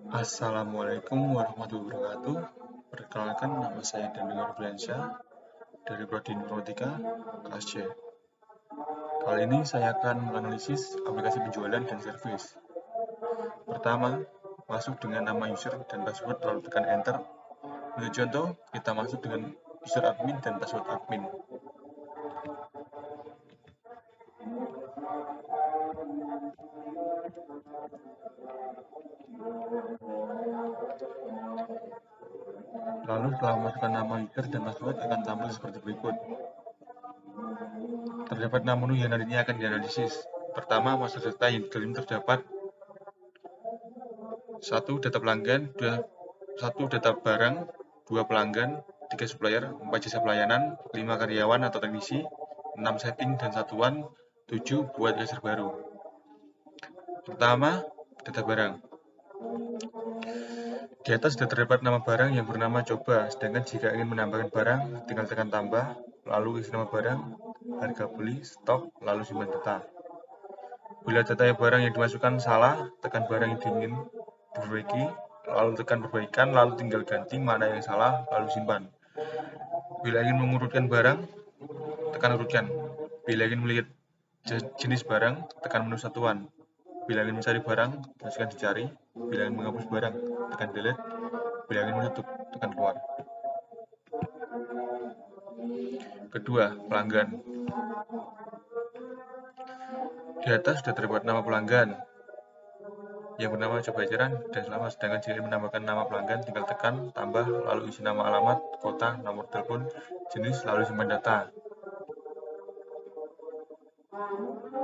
Assalamualaikum warahmatullahi wabarakatuh. Perkenalkan, nama saya Daniel Ardiansyah dari Prodi Informatika kelas C. Kali ini saya akan menganalisis aplikasi penjualan dan servis. Pertama, masuk dengan nama user dan password lalu tekan enter. Untuk contoh, kita masuk dengan user admin dan password admin. Lalu setelah memasukkan nama user dan password akan tampil seperti berikut. Terdapat 6 menu yang nantinya akan dianalisis. Pertama, master data yang di dalam terdapat 1. Data pelanggan, 1. Data barang, 2. Pelanggan, 3. Supplier, 4. Jasa pelayanan, 5. Karyawan atau teknisi, 6. Setting dan satuan, 7. Buat user baru. Pertama, data barang. Di atas sudah terdapat nama barang yang bernama coba, sedangkan jika ingin menambahkan barang, tinggal tekan tambah, lalu isi nama barang, harga beli, stok, lalu simpan data. Bila data barang yang dimasukkan salah, tekan barang yang ingin diperbaiki, lalu tekan perbaikan, lalu tinggal ganti mana yang salah, lalu simpan. Bila ingin mengurutkan barang, tekan urutkan. Bila ingin melihat jenis barang, tekan menu satuan. Bila ingin mencari barang, tuliskan dicari. Bila ingin menghapus barang, tekan delete. Bila ingin menutup, tekan keluar. Kedua, pelanggan. Di atas sudah terdapat nama pelanggan yang bernama coba eceran dan selamat. Sedangkan jika ingin menambahkan nama pelanggan, tinggal tekan tambah, lalu isi nama alamat, kota, nomor telepon, jenis, lalu simpan data.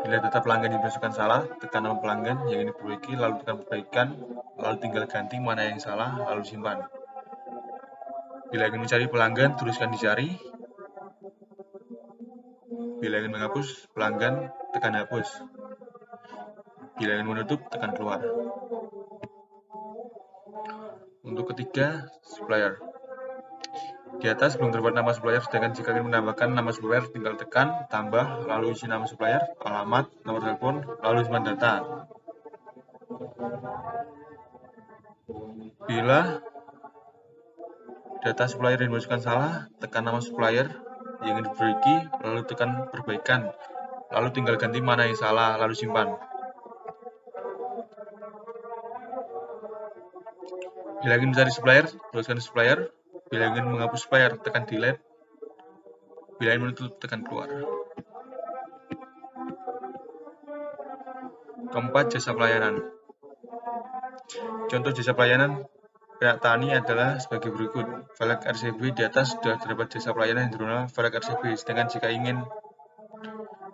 Bila data pelanggan dimasukkan salah, tekan nama pelanggan yang ingin diperbaiki, lalu tekan perbaikan, lalu tinggal ganti mana yang salah, lalu simpan. Bila ingin mencari pelanggan, tuliskan dicari. Bila ingin menghapus pelanggan, tekan hapus. Bila ingin menutup, tekan keluar. Untuk ketiga, supplier. Di atas belum terdapat nama supplier, sedangkan jika ingin menambahkan nama supplier, tinggal tekan, tambah, lalu isi nama supplier, alamat, nomor telepon, lalu simpan data. Bila data supplier yang dimasukkan salah, tekan nama supplier yang ingin diperbaiki, lalu tekan perbaikan, lalu tinggal ganti mana yang salah, lalu simpan. Bila ingin mencari supplier, tuliskan supplier. Bila ingin menghapus supplier, tekan delete. Bila ingin menutup, tekan keluar. Keempat, jasa pelayanan. Contoh jasa pelayanan pihak tani adalah sebagai berikut. Velg RCB di atas sudah terdapat jasa pelayanan yang bernama Velg RCB. Sedangkan jika ingin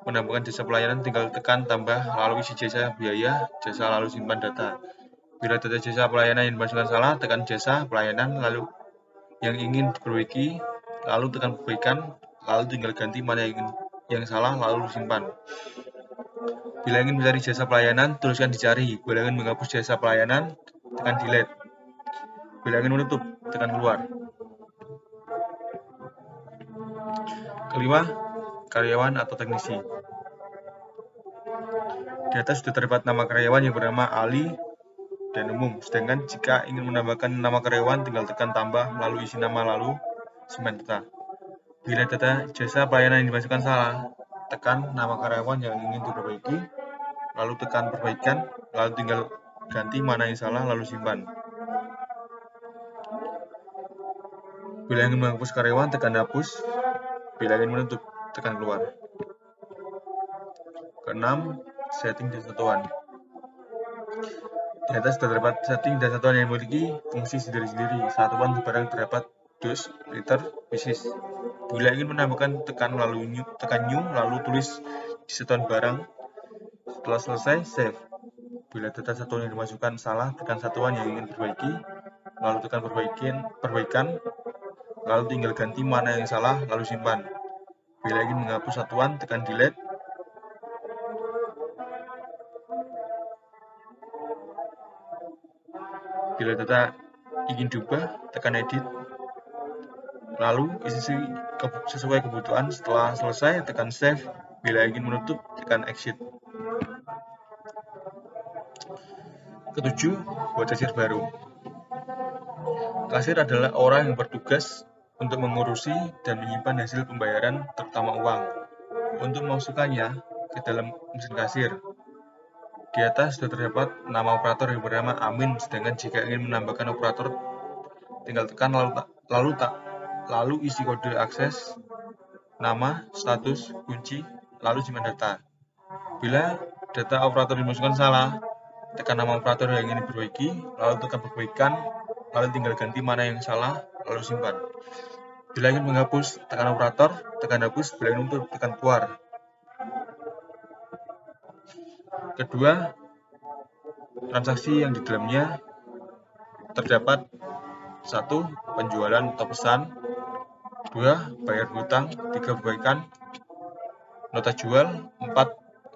menambahkan jasa pelayanan, tinggal tekan tambah, lalu isi jasa, biaya, jasa, lalu simpan data. Bila data jasa pelayanan yang dimasukkan salah, tekan jasa pelayanan, lalu yang ingin diperbaiki, lalu tekan perbaikan, lalu tinggal ganti mana yang salah, lalu simpan. Bila ingin mencari jasa pelayanan, tuliskan dicari. Bila ingin menghapus jasa pelayanan, tekan delete. Bila ingin menutup, tekan keluar. Kelima, karyawan atau teknisi. Di atas sudah terdapat nama karyawan yang bernama Ali dan umum. Sedangkan jika ingin menambahkan nama karyawan, tinggal tekan tambah, lalu isi nama, lalu simpan data. Bila data jasa pelayanan yang dimasukkan salah, tekan nama karyawan yang ingin diperbaiki, lalu tekan perbaikan, lalu tinggal ganti mana yang salah, lalu simpan. Bila ingin menghapus karyawan, tekan hapus. Bila ingin menutup, tekan keluar. Keenam, setting dan satuan. Di atas terdapat setting dan satuan yang memiliki fungsi sendiri-sendiri. Satuan barang terdapat dus, liter, pieces. Bila ingin menambahkan, tekan new, lalu tulis di satuan barang. Setelah selesai, save. Bila data satuan yang dimasukkan salah, tekan satuan yang ingin diperbaiki, lalu tekan perbaikan, lalu tinggal ganti mana yang salah, lalu simpan. Bila ingin menghapus satuan, tekan delete. Bila data ingin diubah, tekan edit. Lalu isi sesuai kebutuhan. Setelah selesai, tekan save. Bila ingin menutup, tekan exit. Ketujuh, buat kasir baru. Kasir adalah orang yang bertugas untuk mengurusi dan menyimpan hasil pembayaran, terutama uang, untuk memasukkannya ke dalam mesin kasir. Di atas sudah terdapat nama operator yang bernama Amin, sedangkan jika ingin menambahkan operator, tinggal tekan lalu isi kode akses, nama, status, kunci, lalu simpan data. Bila data operator dimasukkan salah, tekan nama operator yang ingin diperbaiki, lalu tekan perbaikan, lalu tinggal ganti mana yang salah, lalu simpan. Bila ingin menghapus, tekan operator, tekan hapus, bila ingin untuk tekan keluar. Kedua, transaksi yang di dalamnya terdapat 1. Penjualan atau pesan, 2. Bayar hutang, 3. Perbaikan nota jual, 4.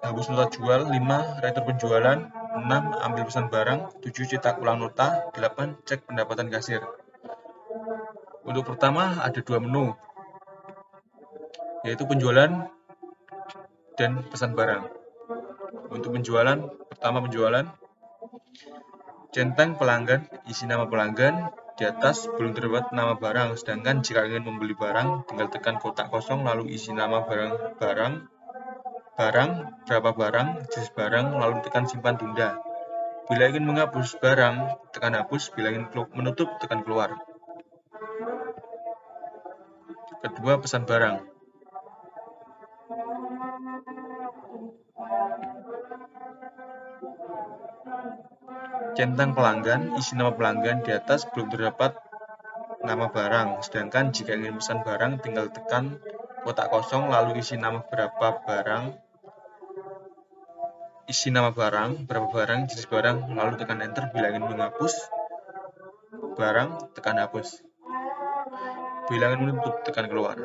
Hapus nota jual, 5. Retur penjualan, 6. Ambil pesan barang, 7. Cetak ulang nota, 8. Cek pendapatan kasir. Untuk pertama ada 2 menu, yaitu penjualan dan pesan barang. Untuk penjualan, pertama penjualan, centang pelanggan, isi nama pelanggan, di atas belum terdapat nama barang, sedangkan jika ingin membeli barang, tinggal tekan kotak kosong lalu isi nama barang, berapa barang, jenis barang, lalu tekan simpan tunda. Bila ingin menghapus barang, tekan hapus, bila ingin menutup, tekan keluar. Kedua, pesan barang. Centang pelanggan, isi nama pelanggan, di atas belum terdapat nama barang, sedangkan jika ingin pesan barang, tinggal tekan kotak kosong lalu isi nama berapa barang, jenis barang, lalu tekan enter. Bila ingin menghapus barang, tekan hapus. Bila ingin menutup, tekan keluar.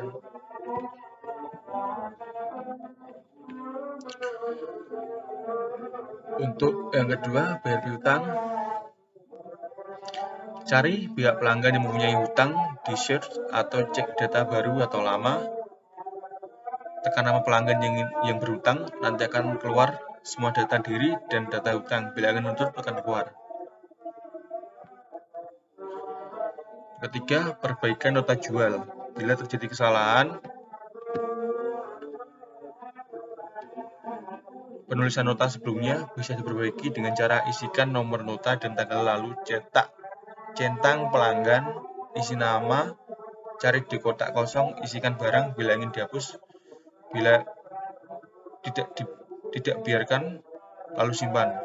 Untuk yang kedua, bayar piutang. Cari pihak pelanggan yang mempunyai hutang di search atau cek data baru atau lama. Tekan nama pelanggan yang berhutang, nanti akan keluar semua data diri dan data hutang. Bila ingin menutup, tekan keluar. Ketiga, perbaikan nota jual. Bila terjadi kesalahan, penulisan nota sebelumnya bisa diperbaiki dengan cara isikan nomor nota dan tanggal, lalu centang pelanggan, isi nama, cari di kotak kosong, isikan barang. Bila ingin dihapus, bila tidak biarkan, lalu simpan.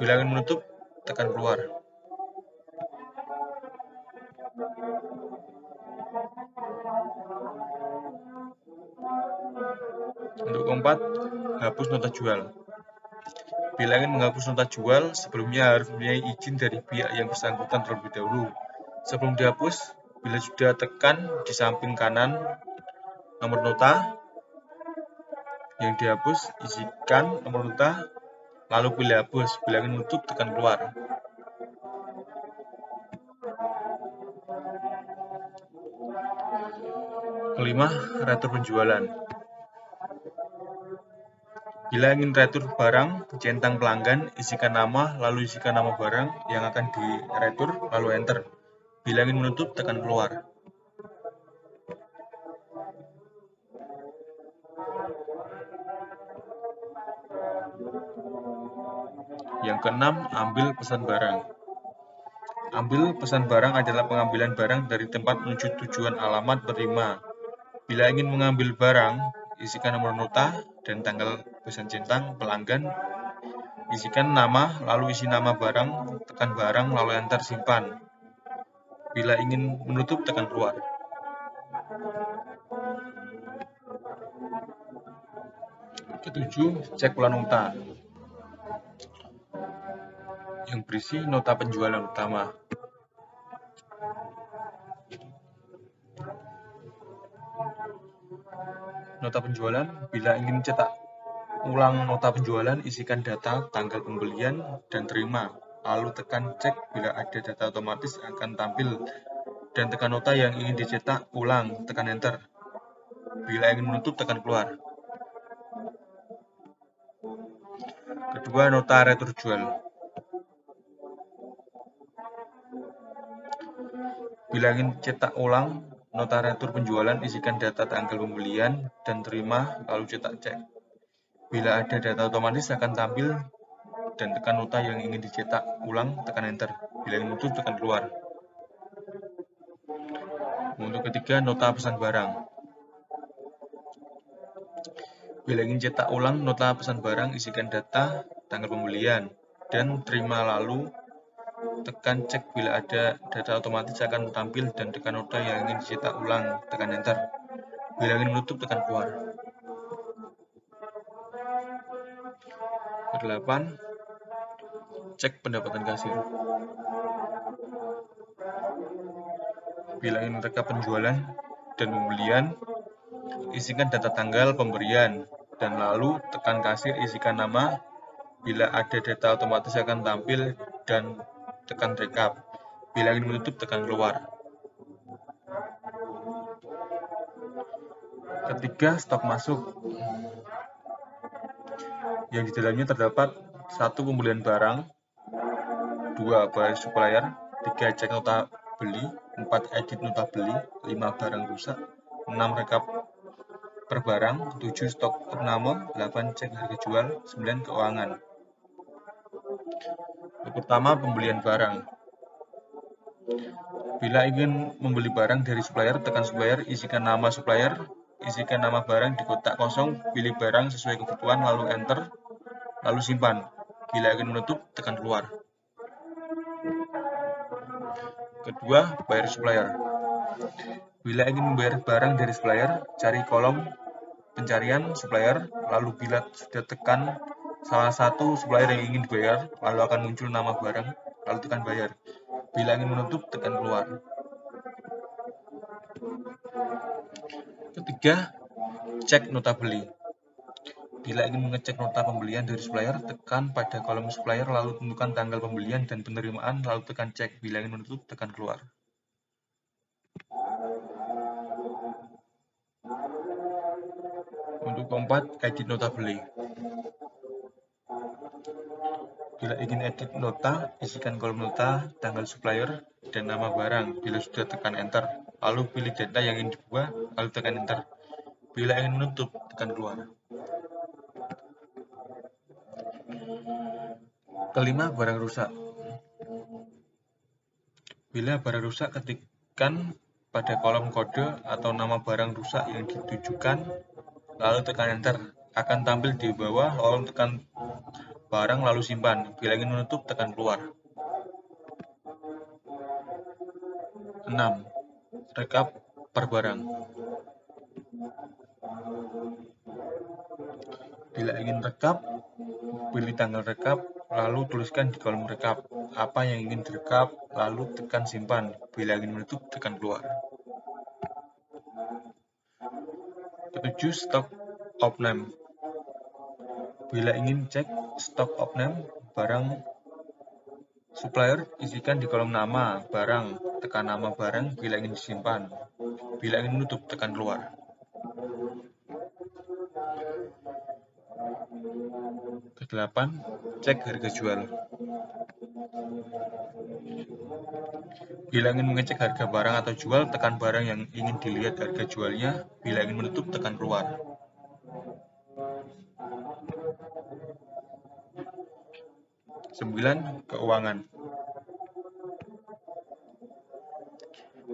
Bila ingin menutup, tekan keluar. Untuk keempat, hapus nota jual. Bila ingin menghapus nota jual, sebelumnya harus mempunyai izin dari pihak yang bersangkutan terlebih dahulu. Sebelum dihapus, bila sudah tekan di samping kanan nomor nota yang dihapus, isikan nomor nota, lalu pilih hapus. Bila ingin menutup, tekan keluar. Kelima, retur penjualan. Bila ingin retur barang, centang pelanggan, isikan nama, lalu isikan nama barang yang akan diretur, lalu enter. Bila ingin menutup, tekan keluar. Yang keenam, ambil pesan barang. Ambil pesan barang adalah pengambilan barang dari tempat menuju tujuan alamat penerima. Bila ingin mengambil barang, isikan nomor nota dan tanggal pesan centang pelanggan, isikan nama, lalu isi nama barang, tekan barang, lalu enter, simpan. Bila ingin menutup, tekan keluar. Ketujuh, cek ulang nota yang berisi nota penjualan utama. Nota penjualan, bila ingin cetak ulang nota penjualan, isikan data, tanggal pembelian, dan terima. Lalu tekan cek, bila ada data otomatis akan tampil, dan tekan nota yang ingin dicetak ulang, tekan enter. Bila ingin menutup, tekan keluar. Kedua, nota retur jual. Bila ingin cetak ulang nota retur penjualan, isikan data tanggal pembelian dan terima, lalu cetak cek. Bila ada data otomatis akan tampil dan tekan nota yang ingin dicetak ulang, tekan enter. Bila ingin menutup, tekan keluar. Untuk ketiga, nota pesan barang. Bila ingin cetak ulang nota pesan barang, isikan data tanggal pembelian dan terima, lalu tekan cek. Bila ada data otomatis akan tampil dan tekan nota yang ingin dicetak ulang, tekan enter. Bila ingin menutup, tekan keluar. Kedelapan, cek pendapatan kasir. Bila ingin rekap penjualan dan pembelian, isikan data tanggal pemberian dan lalu tekan kasir, isikan nama. Bila ada data otomatis akan tampil dan tekan rekap. Bila ingin menutup, tekan keluar. Ketiga, stok masuk. Yang di dalamnya terdapat 1. Pembelian barang, 2. Bayar supplier, 3. Cek nota beli, 4. Edit nota beli, 5. Barang rusak, 6. Rekap per barang, 7. Stok opname, 8. Cek harga jual, 9. Keuangan. Yang pertama, pembelian barang. Bila ingin membeli barang dari supplier, tekan supplier, isikan nama supplier, isikan nama barang di kotak kosong, pilih barang sesuai kebutuhan, lalu enter, lalu simpan. Bila ingin menutup, tekan keluar. Kedua, bayar supplier. Bila ingin membayar barang dari supplier, cari kolom pencarian supplier, lalu bila sudah tekan salah satu supplier yang ingin dibayar, lalu akan muncul nama barang, lalu tekan bayar. Bila ingin menutup, tekan keluar. Ketiga, cek nota beli. Bila ingin mengecek nota pembelian dari supplier, tekan pada kolom supplier, lalu tentukan tanggal pembelian dan penerimaan, lalu tekan cek. Bila ingin menutup, tekan keluar. Untuk keempat, edit nota beli. Bila ingin edit nota, isikan kolom nota, tanggal supplier, dan nama barang. Bila sudah, tekan enter, lalu pilih data yang ingin diubah, lalu tekan enter. Bila ingin menutup, tekan keluar. Kelima, barang rusak. Bila barang rusak, ketikkan pada kolom kode atau nama barang rusak yang ditujukan, lalu tekan enter. Akan tampil di bawah, lalu tekan barang, lalu simpan. Bila ingin menutup, tekan keluar. 6. Rekap per barang. Bila ingin rekap, pilih tanggal rekap, lalu tuliskan di kolom rekap apa yang ingin direkap, lalu tekan simpan. Bila ingin menutup, tekan keluar. 7. Stok opname. Bila ingin cek stok opname barang supplier, isikan di kolom nama barang, tekan nama barang. Bila ingin disimpan, bila ingin menutup, tekan keluar. Ke-8, cek harga jual. Bila ingin mengecek harga barang atau jual, tekan barang yang ingin dilihat harga jualnya. Bila ingin menutup, tekan keluar. 9. Keuangan.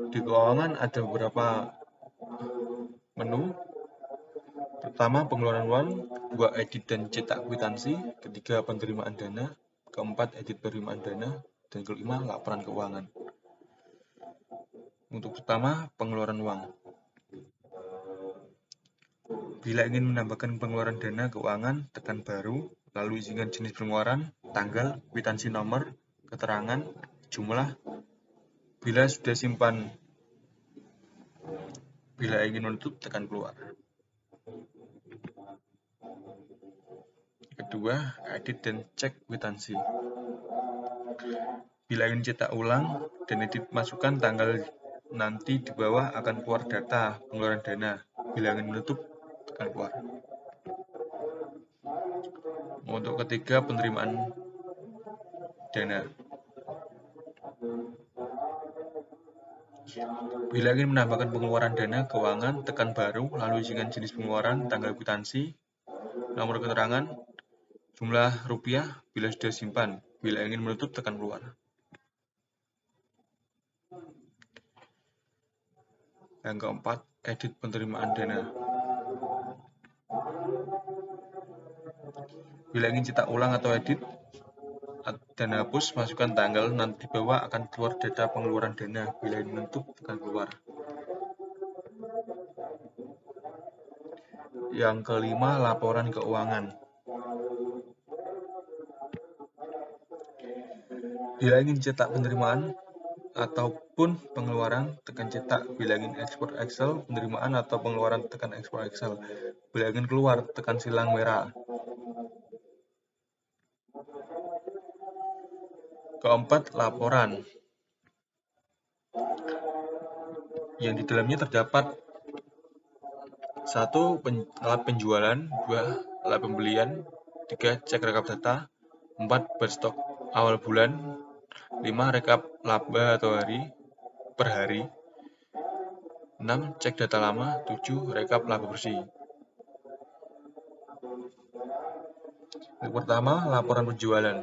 Di keuangan ada beberapa menu. Pertama, pengeluaran uang. 2. Edit dan cetak kwitansi. 3. Penerimaan dana. 4. Edit penerimaan dana. Dan 5. Laporan keuangan. Untuk pertama, pengeluaran uang. Bila ingin menambahkan pengeluaran dana keuangan, tekan baru, lalu isikan jenis pengeluaran, tanggal, kwitansi nomor, keterangan, jumlah. Bila sudah simpan, bila ingin menutup, tekan keluar. Kedua, edit dan cek kwitansi. Bila ingin cetak ulang dan edit, masukkan tanggal nanti di bawah akan keluar data pengeluaran dana. Bila ingin menutup, tekan keluar. Untuk ketiga, penerimaan dana. Bila ingin menambahkan pengeluaran dana keuangan, tekan baru, lalu isikan jenis pengeluaran, tanggal kwitansi, nomor keterangan, jumlah rupiah bila sudah simpan. Bila ingin menutup, tekan keluar. Yang keempat, edit penerimaan dana. Bila ingin cetak ulang atau edit dan hapus, masukkan tanggal, nanti di bawah akan keluar data pengeluaran dana. Bila ingin menutup, tekan keluar. Yang kelima, laporan keuangan. Bila ingin cetak penerimaan ataupun pengeluaran, tekan cetak. Bila ingin ekspor Excel, penerimaan atau pengeluaran, tekan ekspor Excel. Bila ingin keluar, tekan silang merah. Keempat, laporan. Yang di dalamnya terdapat 1. Alat penjualan, 2. Alat pembelian, 3. Cek rekap data, 4. Berstok awal bulan, 5. Rekap laba atau per hari, 6. Cek data lama, 7. Rekap laba bersih. Yang pertama, laporan penjualan.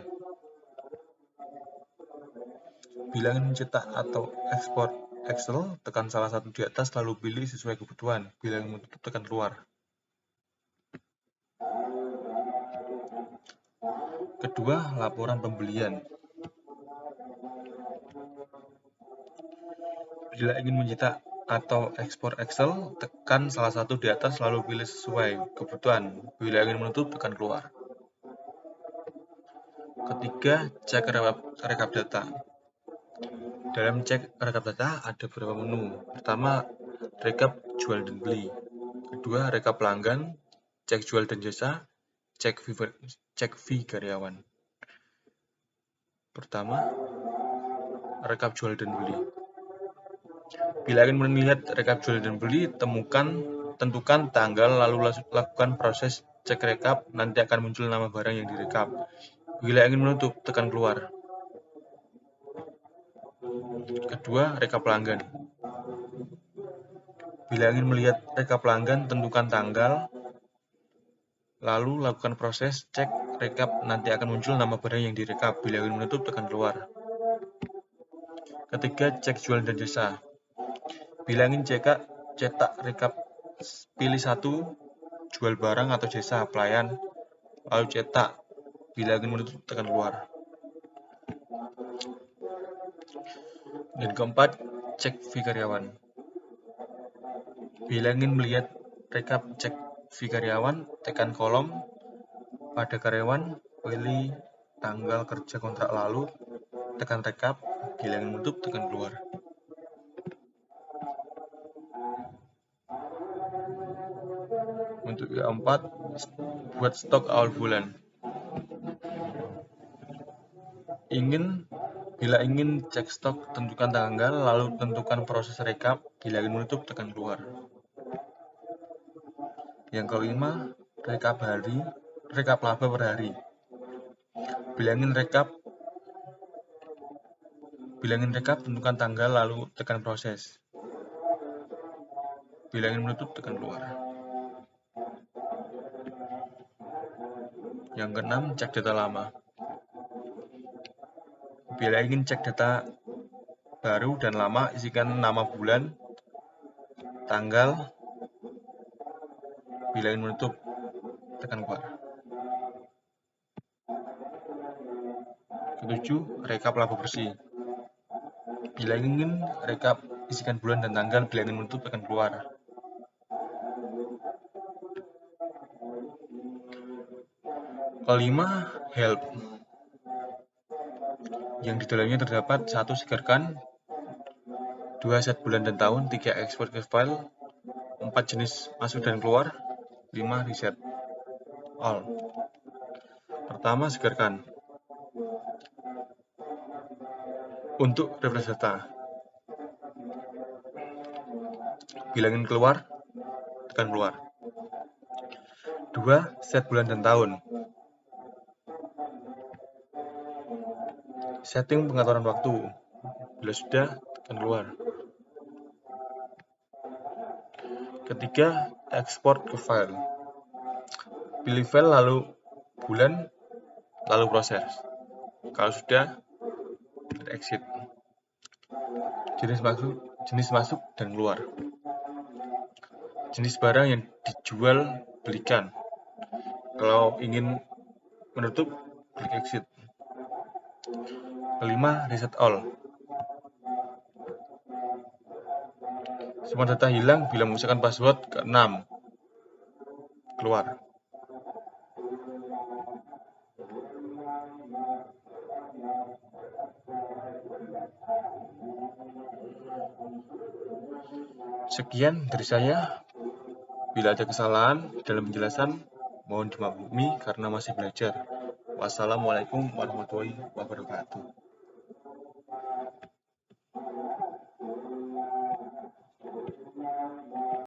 Bila ingin mencetak atau ekspor Excel, tekan salah satu di atas lalu pilih sesuai kebutuhan. Bila ingin menutup, tekan keluar. Kedua, laporan pembelian. Bila ingin mencetak atau ekspor Excel, tekan salah satu di atas lalu pilih sesuai kebutuhan. Bila ingin menutup, tekan keluar. Ketiga, cek rekap data. Dalam cek rekap data ada beberapa menu. Pertama, rekap jual dan beli. Kedua, rekap pelanggan, cek jual dan jasa, cek fee karyawan. Pertama, rekap jual dan beli. Bila ingin melihat rekap jual dan beli, tentukan tanggal lalu lakukan proses cek rekap, nanti akan muncul nama barang yang direkap. Bila ingin menutup, tekan keluar. Kedua, rekap pelanggan. Bila ingin melihat rekap pelanggan, tentukan tanggal, lalu lakukan proses cek rekap, nanti akan muncul nama barang yang direkap. Bila ingin menutup, tekan keluar. Ketiga, cek jual dan jasa. Bila ingin cetak rekap, pilih satu, jual barang atau jasa pelayan, lalu cetak. Bila ingin menutup, tekan keluar. Yang keempat, cek fee karyawan. Bila ingin melihat rekap cek fee karyawan, tekan kolom pada karyawan, pilih tanggal kerja kontrak lalu, tekan rekap. Bila ingin menutup, tekan keluar. Untuk yang keempat, buat stok awal bulan. Bila ingin cek stok, tentukan tanggal, lalu tentukan proses rekap. Bila ingin menutup, tekan keluar. Yang kelima, rekap laba per hari. Bila ingin rekap, tentukan tanggal, lalu tekan proses. Bila ingin menutup, tekan keluar. Yang keenam, cek data lama. Bila ingin cek data baru dan lama, isikan nama bulan, tanggal. Bila ingin menutup, tekan keluar. Ketujuh, rekap laba bersih. Bila ingin rekap, isikan bulan dan tanggal. Bila ingin menutup, tekan keluar. Kelima, help. Yang di dalamnya terdapat 1. Segarkan, 2. Set bulan dan tahun, 3. Ekspor ke file, 4. Jenis masuk dan keluar, 5. Reset all. Pertama, segarkan. Untuk refresh data. Bila ingin keluar, tekan keluar. 2. Set bulan dan tahun. Setting pengaturan waktu. Bila sudah, tekan keluar. Ketiga, export ke file. Pilih file lalu bulan, lalu proses. Kalau sudah, exit. Jenis masuk dan keluar. Jenis barang yang dijual belikan. Kalau ingin menutup, klik exit. Kelima, reset all. Semua data hilang bila memasukkan password. Keenam, keluar. Sekian dari saya. Bila ada kesalahan dalam penjelasan, mohon dimaklumi karena masih belajar. Wassalamualaikum warahmatullahi wabarakatuh.